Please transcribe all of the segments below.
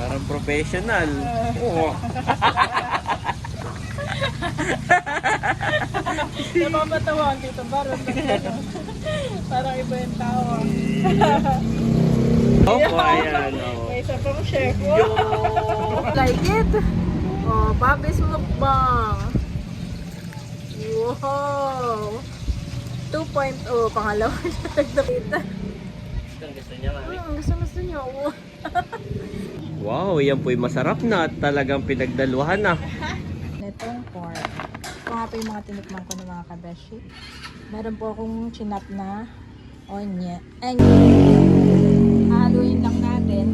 Parang professional. Oo. Napapatawa ang Tito Baron. Parang iba yung tawa. Opo, ayan. May isa pang chef. Yo! Like it? Oh, Bobby's mukbang. Wow! 2.0, pangalawa na nagdapita. Gusto niya, mami? Gusto niyo. Wow, yan po'y masarap na. Talagang pinagdaluhan na. Netong pork. Ito nga po yung mga tinikman ko ng mga kabeshi. Meron po akong chinap na onion. Haluin lang natin.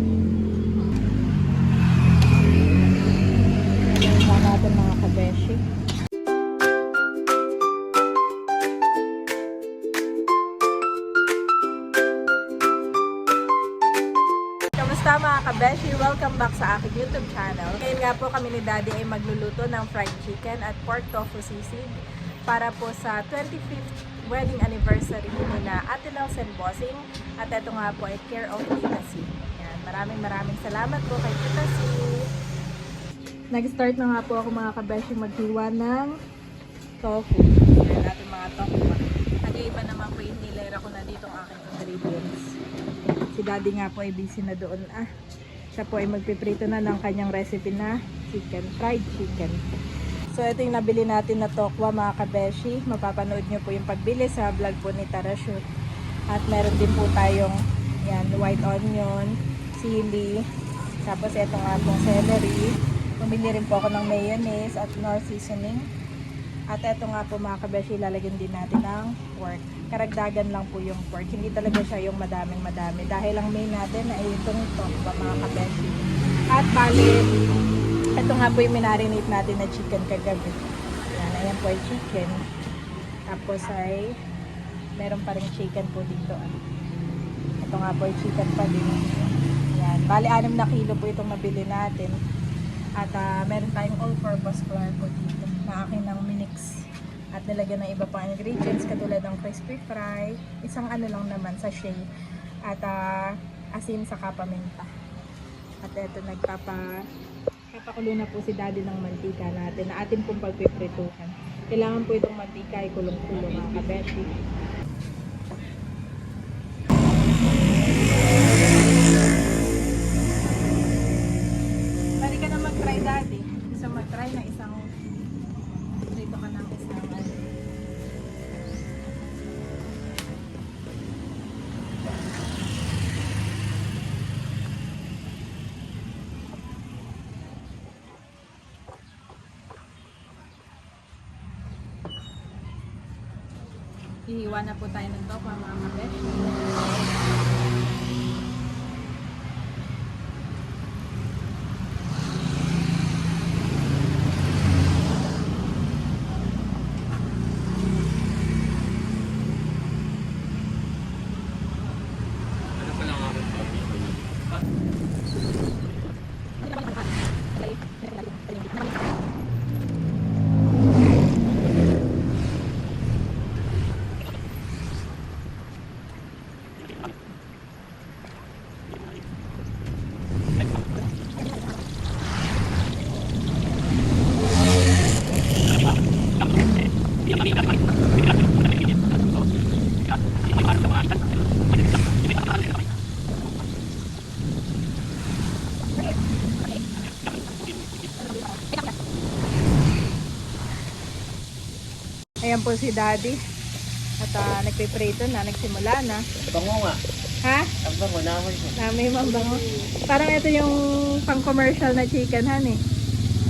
Haluin lang natin mga kabeshi. Kamusta mga kabeshi? Welcome back sa aking YouTube channel. Ngayon nga po kami ni Daddy ay magluluto ng fried chicken at pork tofu sisig para po sa 25th wedding anniversary ni na Ate Nels and Bossing. At ito nga po ay care of Tita C. Yan, maraming salamat po kay Tita C. Nag-start na nga po ako mga kabeshi maghiwa ng tofu. Yan natin mga tofu. Nag-iiba naman po yung nilera ko na dito ang aking ingredients. Si Daddy nga po ay busy na doon. Siya po ay magpiprito na ng kanyang recipe na chicken, fried chicken. So ito yung nabili natin na tokwa mga kabeshi. Mapapanood nyo po yung pagbili sa vlog po ni Tarashoot. At meron din po tayong yan, white onion, sili, tapos ito nga pong celery. Bumili rin po ako ng mayonnaise at nor seasoning. At ito nga po mga kabeshi, lalagyan din natin ng pork. Karagdagan lang po yung pork. Hindi talaga siya yung madaming-madami. Dahil ang main natin ay itong tokwa mga kabeshi. At bali, ito nga po yung minarinate natin na chicken kagabi. Yan, ayan po ay chicken. Tapos ay meron pa rin chicken po dito. Ito nga po ay chicken pa din. Yan, bali 6 na kilo po itong nabili natin. At meron tayong all-purpose flour po dito na akin ng minix. At nilagyan ng iba pang ingredients katulad ng crispy fry. Isang ano lang naman, sachet. At asin sa paminta. At ito Papakulo na po si Daddy ng mantika natin na atin pong pagpiprituhan. Kailangan po itong mantika ay kulong-kulo mga kabeshi. Bali ka na mag-try Daddy. Isa mag-try na isang prito ka ng isang Hihiwa na po tayo ng tokwa mga kabeshi. Ano pa lang ako? Ayan po si Daddy. At nagpiprito na, nagsimula na. Bango nga. Ha? Ang bango, naman mo. May mambango. Parang ito yung pang-commercial na chicken, han eh.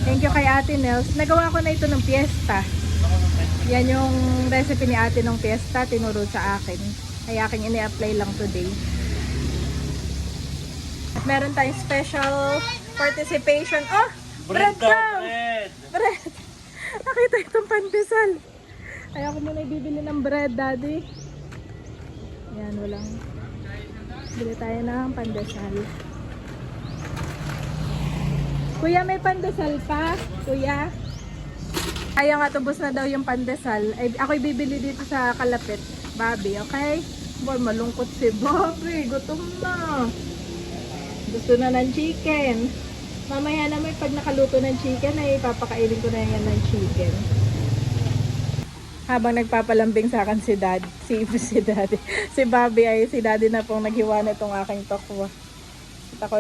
Thank you kay Ate Nels. Nagawa ko na ito ng piyesta. Yan yung recipe ni Ate ng piyesta, tinuro sa akin. Kaya aking ini-apply lang today. At meron tayong special participation. Oh! Bread crumbs! Bread! Nakita itong pandesal. Kaya ako muna ibibili ng bread, Daddy. Yan, walang. Bili tayo ng pandesal. Kuya, may pandesal pa? Kuya? Kaya nga, tubos na daw yung pandesal. Ay, ako'y bibili dito sa kalapit. Bobby, okay? Boy, malungkot si Bobby. Gutom na. Gusto na ng chicken. Mamaya naman pag nakaluto ng chicken ay papakainin ko na yan ng chicken. Habang nagpapalambing sa akin si Daddy. Si Bobby ay si Daddy na pong naghiwa na itong aking tokwa. At ako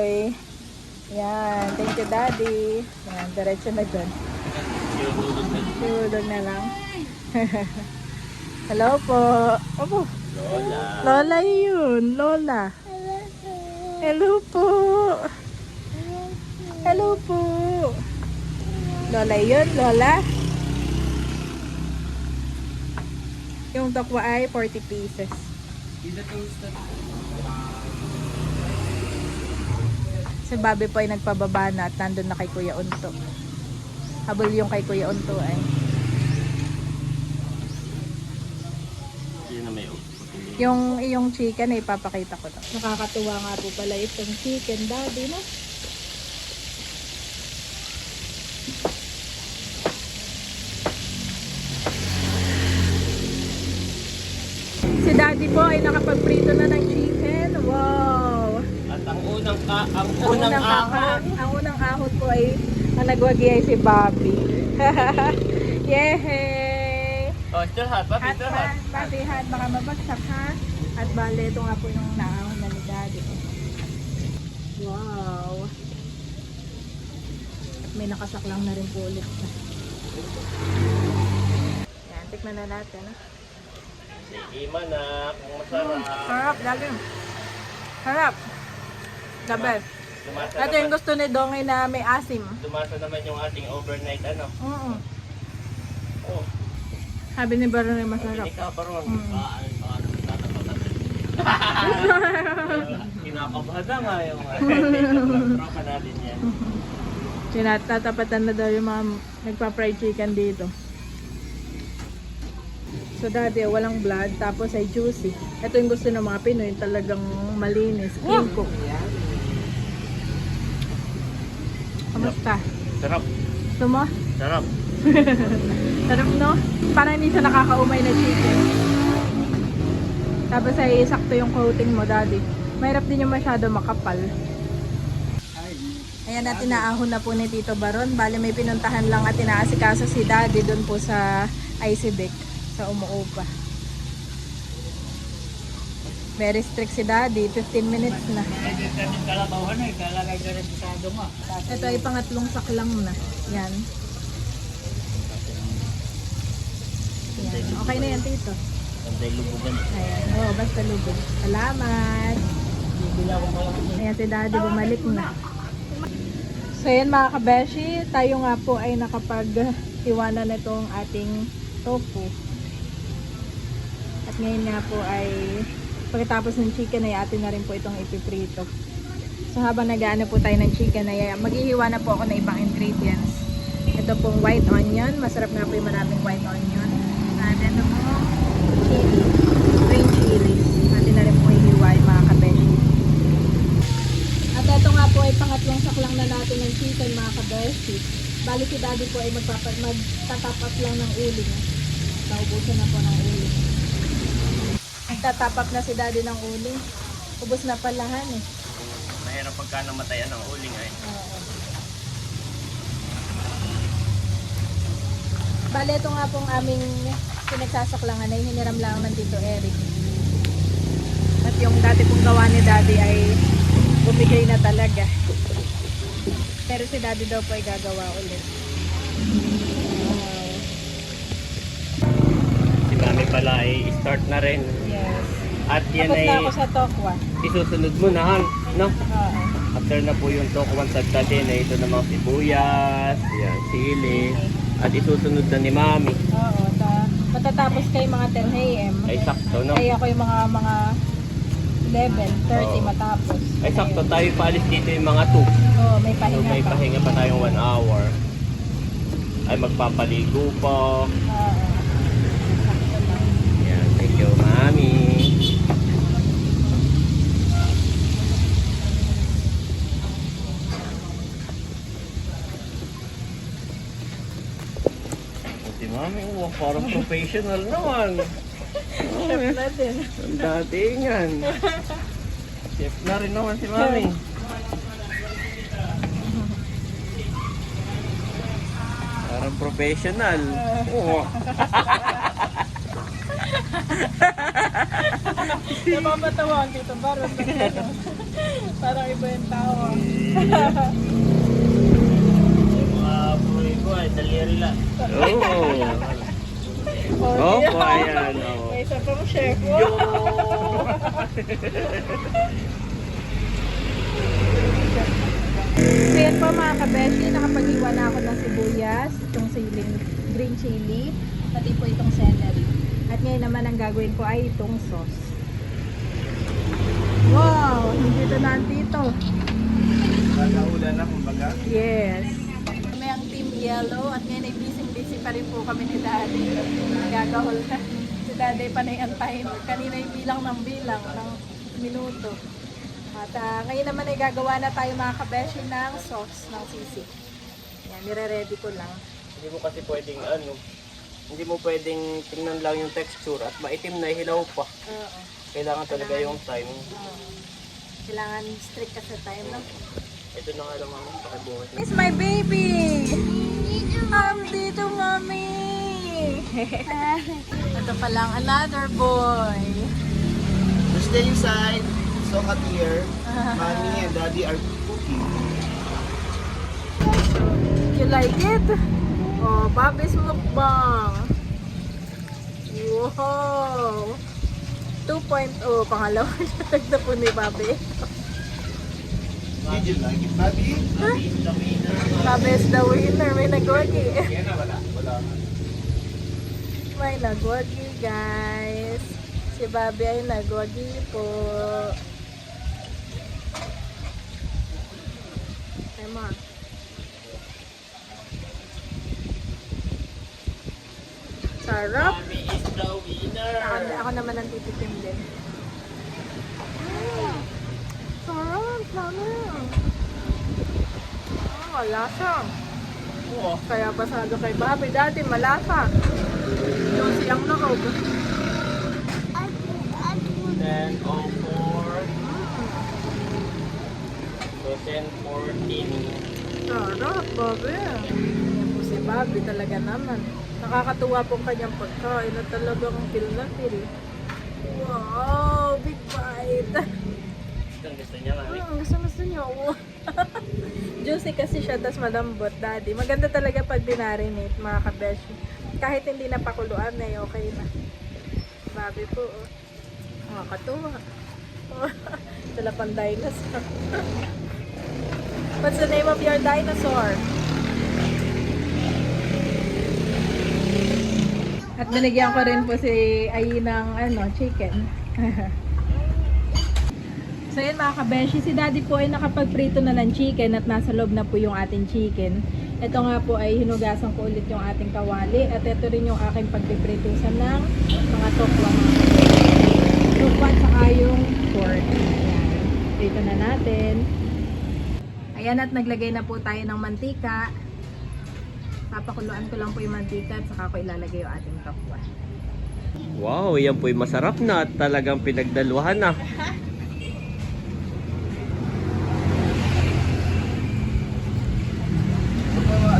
yan. Thank you, Daddy. Yan, diretso na dyan. Siulog na lang. Hello po. Opo. Lola. Lola yun. Lola. Hello po. Hello po. Lola yun, Lola. Yung tokwa ay 40 pieces. Si Bobby po ay nagpababa na at nandun na kay Kuya Unto. Habol yung kay Kuya Unto ay. Yun na may Yung chicken ay ipapakita ko lang. Nakakatuwa nga po pala itong chicken, Daddy, no? Si Daddy po ay nakapagprito na ng chicken. Wow! At ang unang ahon. Ang unang ahon po ay ang nagwagi ay si Bobby. Yehey! Oh, still hot. Papi, At still hot. Bobby hat, baka mabagsak ha. At bale, ito nga po yung naahon na ni Daddy. Wow! At may nakasaklang na rin po ulit. Yan, tikman na natin. Ha? Sige man na, kung masarap. Harap, Daddy. Harap. The best. Lumasa Ito yung gusto ni Dongay na may asim. Lumasa naman yung ating overnight ano. Oh, Sabi ni Baron ay masarap. ikaw Baron. Kinakabahan na nga yung tropa natin yan. Tatapat na daw yung mga nagpa-fried chicken dito. So dati walang blood, tapos ay juicy. Ito yung gusto ng mga Pinoy, talagang malinis, clean cook. Kamusta? Sarap. Gusto mo? Sarap. Sarap, no? Parang hindi siya nakakaumay na chicken. Tapos ay sakto yung coating mo, Daddy. Mahirap din yung masyado makapal. Ayan na, tinaahon na po ni Tito Baron. Bali may pinuntahan lang at inaasikaso si Daddy doon po sa IC deck sa Umuupa. Very strict si Daddy, 15 minutes na. Ito ay pangatlong saklang na. Yan. Yan. Okay na yan, Tito. Antay lubugan. Ayan. Oo, basta lubog. Salamat. Ayan si Daddy, bumalik na. So yan mga kabeshi, tayo nga po ay nakapag-iwanan na itong ating tofu. At ngayon nga po ay pagkatapos ng chicken ay atin na rin po itong ipiprito. So habang nag-aano po tayo ng chicken ay maghihiwa na po ako ng ibang ingredients. Ito pong white onion, masarap nga po yung maraming white onion. At ito po chili, green chilies. Atin na rin po ihiwa yung mga kabeshi. At ito nga po ay pangatlong saklang na natin ng chicken mga kabeshi. Bali si Daddy po ay magtatapat lang ng uling. Naubusan na po ng uling. Nagtatapap na si Daddy ng uling. Ubus na palahan eh. Mahirap pagka namatayan ng uling ay. Oo. Bale, ito nga pong aming pinagsasaklangan ay hiniram lang ng Tito Eric. At yung dati pong gawa ni Daddy ay bumigay na talaga. Pero si Daddy daw po ay gagawa ulit. Wow. Si Mami pala ay start na rin. Yes. At yan Tapos ay na ako sa tokwa. isusunod mo na, Han, no? Oo. After na po yung tokwan sagdatin, ay ito namang sibuyas, yan, sili. At isusunod na ni Mami. Oo. Matatapos kay mga 10 a.m. Ay sakto, no? Ay ako yung mga 11, 30 Oo. matapos. Ay sakto tayo paalis dito yung mga 2. Oo, may So, pahinga may pa. pahinga pa tayong 1 hour. Ay magpapaligo pa. Oo. Sakto lang. Yan, thank you, Mami. Si Mami, parang professional naman. Chef na din. Ang datingan. Chef na rin naman si Mami. Professional. Oo. Napapatawa ang Tito Bar. Parang iba yung tao. Mga buhay ko ay daliri lang. Oh, ayan. Oh. May isa pang chef. So yan po mga kabeshi, nakapag-iwa na ako ng sibuyas, itong siling green chili, pati po itong celery. At ngayon naman ang gagawin ko ay itong sauce. Wow! Hindi ito nandito. Pagkaulan na kumbaga. Yes. Kami ang Team Yellow at ngayon ay busy pa rin po kami ni Daddy. Gagahol na. Si Daddy panay antayin. Kanina ay bilang ng minuto. At ngayon naman ay gagawa na tayo mga kabeshi ng sauce ng sisig. Yan, nire-ready ko lang. Hindi mo kasi pwedeng hindi mo pwedeng tingnan lang yung texture at maitim na hilaw pa. Oo. Kailangan talaga yung time. Kailangan strict ka sa time, no? Ito na nga lang mami, pakibuhat na. It's my baby! Dito, mommy! Ito pa lang, another boy. Stay inside. So cut here. Mommy and Daddy are cooking. You like it? Oh, Bobby's mukbang. Wow! 2.0, pangalawa na tagda po ni Bobby. Did you like it, Bobby? Bobby's the winner. May nagwagi. Yan na, wala. May nagwagi, guys. Si Bobby ay nagwagi po. Emma. Sarap. Mami is the winner. Ako naman ang titikim din. Sarap, sana. Malasa. Oo. Kaya pasado kay Bobby. Dati malasa. Yung siyang nakog. 10:04. So 10:14. Sarap, Bobby. Yan po si Bobby talaga naman. Nakakatuwa pong kanyang pagkain na talagang feel na feel. Wow, big bite. Gusto niya mami. Gusto niyo. Juicy kasi siya, tas malambot, Daddy. Maganda talaga pag dinarinate, mga kabeshi. Kahit hindi napakuluan na, okay na. Bobby po, oh. Nakakatuwa. Sila pang dinosaur. What's the name of your dinosaur? At binigyan ko rin po si Ai ng chicken. So yun mga kabeshi, si Daddy po ay nakapagprito na ng chicken at nasa loob na po yung ating chicken. Ito nga po ay hinugasan ko ulit yung ating kawali at ito rin yung aking pagpipritusan ng mga tokwa mga kabeshi. Tokwa saka yung pork. Ayan. Prito na natin. Ayan, at naglagay na po tayo ng mantika. Papakuluan ko lang po yung mantika at saka ko ilalagay yung ating tokwa. Wow, yan po'y masarap na at talagang pinagdaluhan na.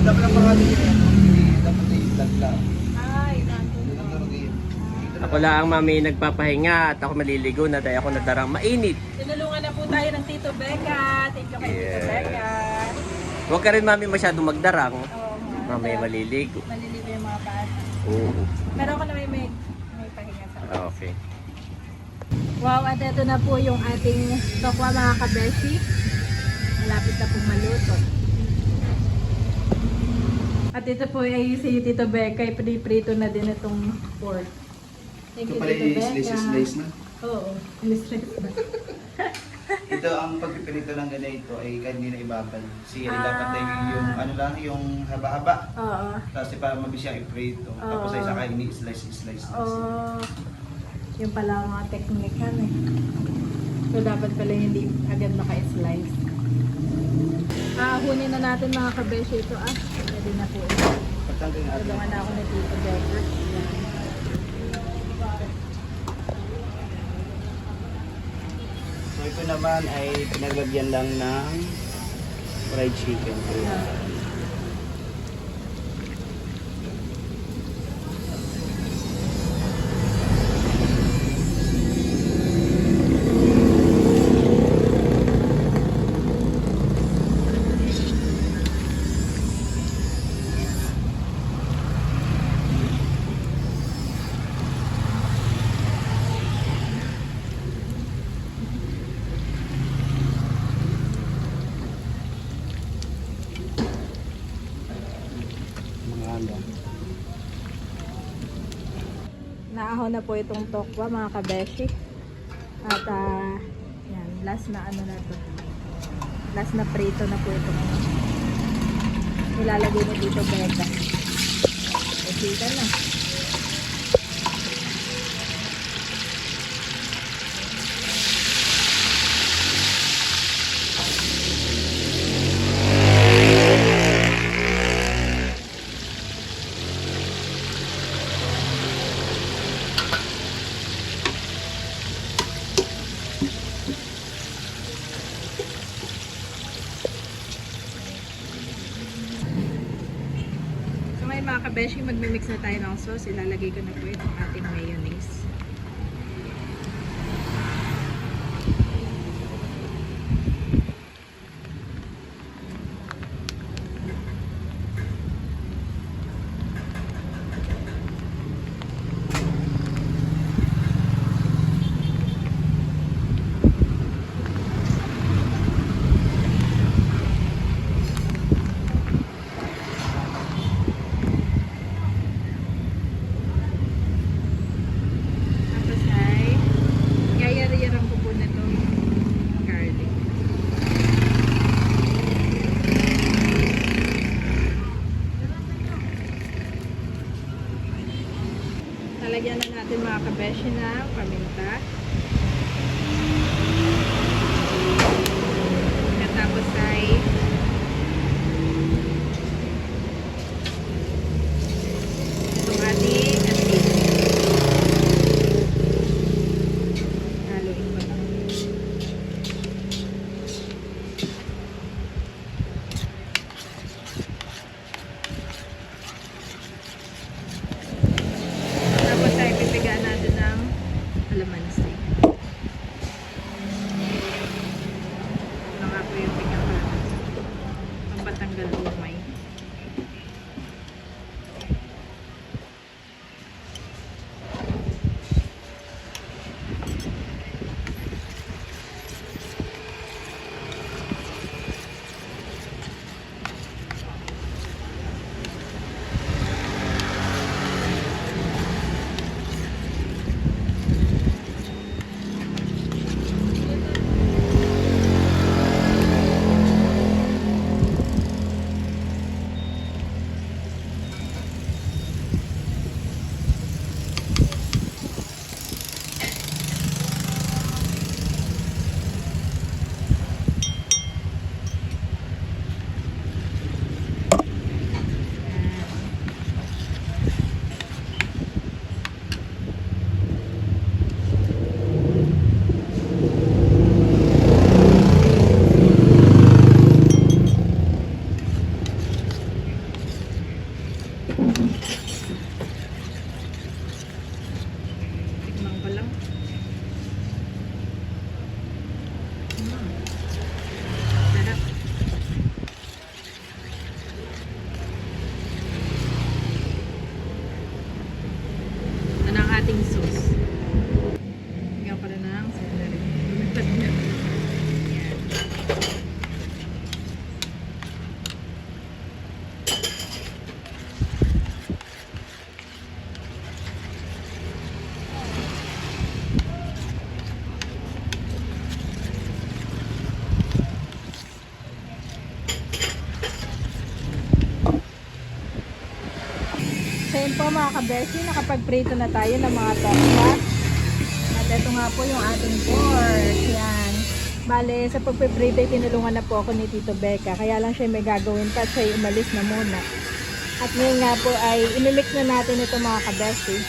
Dapat lang mga dapat ay dagla. Ay, Ako lang mami nagpapahinga at ako maliligo na dahil ako nadarang mainit. tinulungan na po tayo ng Tito Becca. Thank you kay Tito Yes. Becca. Huwag ka rin mami masyadong magdarang. Oo, Mami maliligo. maliligo yung mga bata. Oo. Pero ako na may pahinga sa Okay. Wow, at ito na po yung ating tokwa mga kabeshi. Malapit na pong maluto. At ito po ay si Tito Becca, ay piniprito na din itong pork. Thank Ito you, pala Tito yung Becca. slice na. Oo, slice na. Ito ang pagpipinito ng ganito ay kanina ibabal. Kasi dapat ay yung haba-haba. Oo. Tapos para mabilis siyang iprito. Tapos ay saka ini-slice. Oo. Yung pala ang mga technique So dapat pala hindi agad maka-slice. Hunin na natin mga kabeshi ito. Pwede na po ito. Pagtanggal natin. Tulungan na ako na Tito Becca. So ito naman ay pinaglagyan lang ng fried chicken. Ano? Naahon na po itong tokwa mga kabeshi. At yan, last na ano na to. Last na prito na po itong ilalagay mo dito beta. Kita na. So ngayon mga kabeshi, magmimix na tayo ng sauce. Ilalagay ko na po itong ating mayonnaise. Tapos ay yayari-yarang ko po na itong garlic. Lalagyan na natin mga kabeshi ng paminta. At tapos ay itong ating asin. Haluin ko lang. Tapos ay pipigaan natin ng alamansi. Ito nga po yung pinaka pampatanggal umay. Tikman ko lang. Sarap. Ito na ang ating sauce. Tingnan ko na ng celery. Lumipad na. Yan. So yun po mga kabeshi, nakapag-prito na tayo ng mga tokwa. At ito nga po yung ating pork. Yan. Bale, sa pagpiprito, tinulungan na po ako ni Tito Becca. Kaya lang siya may gagawin pa at siya umalis na muna. At ngayon nga po ay imimix na natin ito mga kabeshi.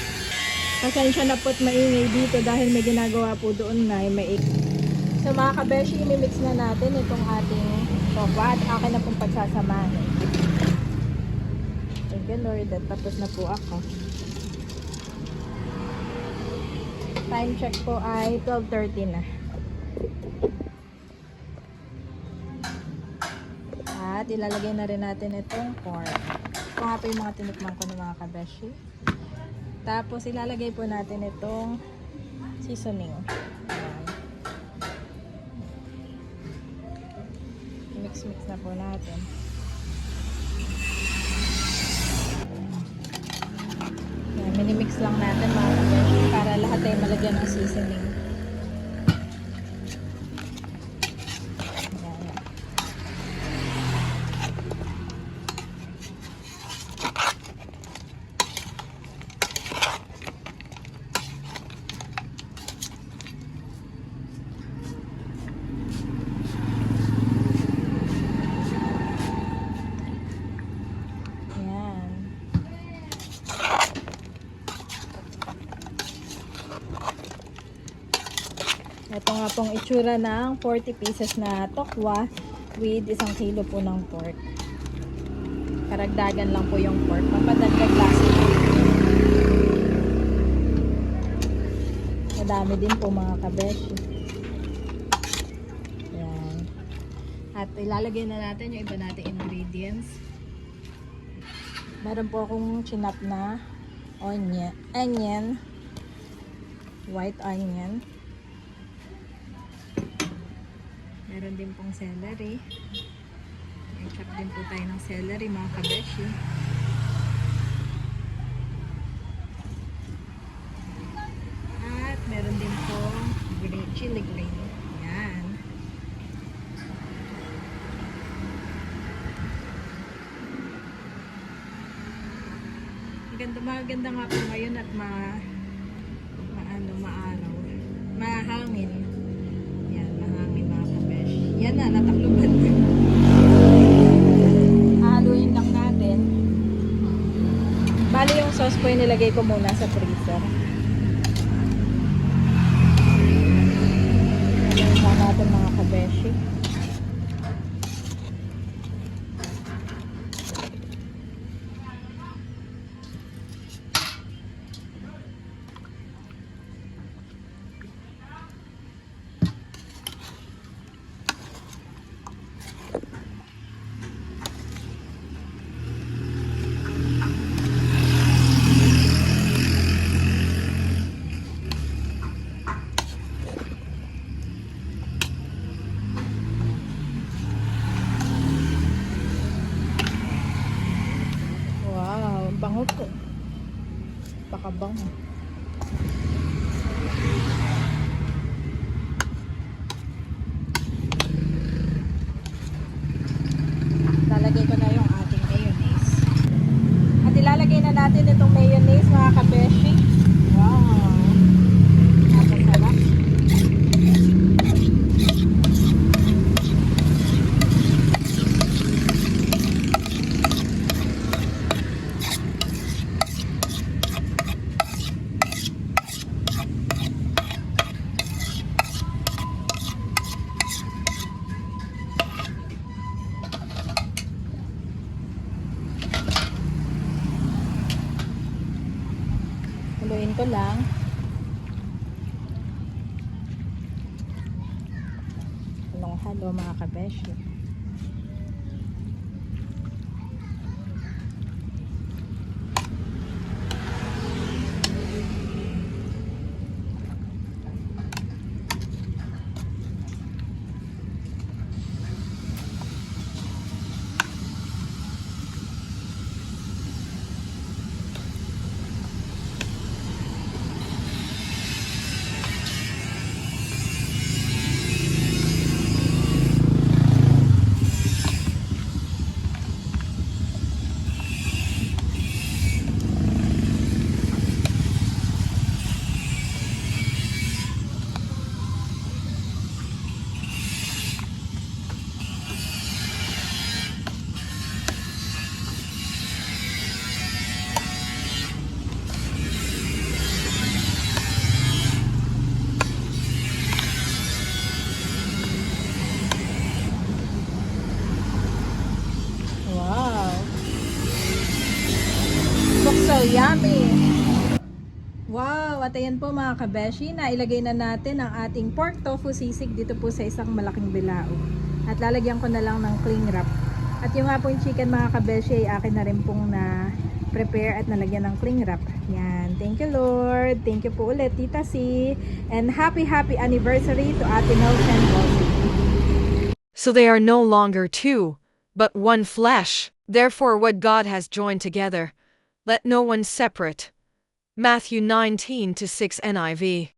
Pasensya na po't maingay dito dahil may ginagawa po doon na may So mga kabeshi, imimix na natin itong ating tokwa at akin na pong pagsasamahin. Thank you Lord, at tapos na po ako. Time check po ay 12:30 na. At ilalagay na rin natin itong pork. Ito nga po yung mga tinikman ko ng mga kabeshi. Tapos ilalagay po natin itong seasoning. Ayan. Mix-mix na po natin. mix lang natin mga kabeshi para lahat ay malagyan ng seasoning. Ayan. Ayan. Ito nga pong itsura ng 40 pieces na tokwa with 1 kilo po ng pork. Karagdagan lang po yung pork. Papadagdag lasa. Madami din po mga kabeshi. Ayan. At ilalagay na natin yung iba nating ingredients. Meron po akong chinap na onion, white onion. Meron din pong celery. May chop din po tayo ng celery mga kabeshi. At meron din pong chili green. Yan. Maganda nga po ngayon at maaraw. Mahangin. Yan, mahangin mga kabeshi. Yan na, natakluban na. Haluin lang natin. Bali yung sauce po yung nilagay ko muna sa freezer. Haluin lang natin mga kabeshi. Wow, bango po. Pakabango. Lalagay ko na yung ating mayonnaise. At ilalagay na natin itong mayonnaise mga kabeshi. Wow. Napasarap. Haluin ko lang. Halong-halo mga kabeshi. So yummy! Wow! At ayan po mga kabeshi, nailagay na natin ang ating pork tofu sisig dito po sa isang malaking bilao. At lalagyan ko na lang ng cling wrap. At yung nga po yung chicken mga kabeshi ay akin na rin pong na prepare at nalagyan ng cling wrap. Yan. Thank you Lord. Thank you po ulit Tita C. And happy anniversary to Ate Nels and Bossy. So they are no longer two, but one flesh. Therefore what God has joined together, let no one separate. Matthew 19 to 6 NIV.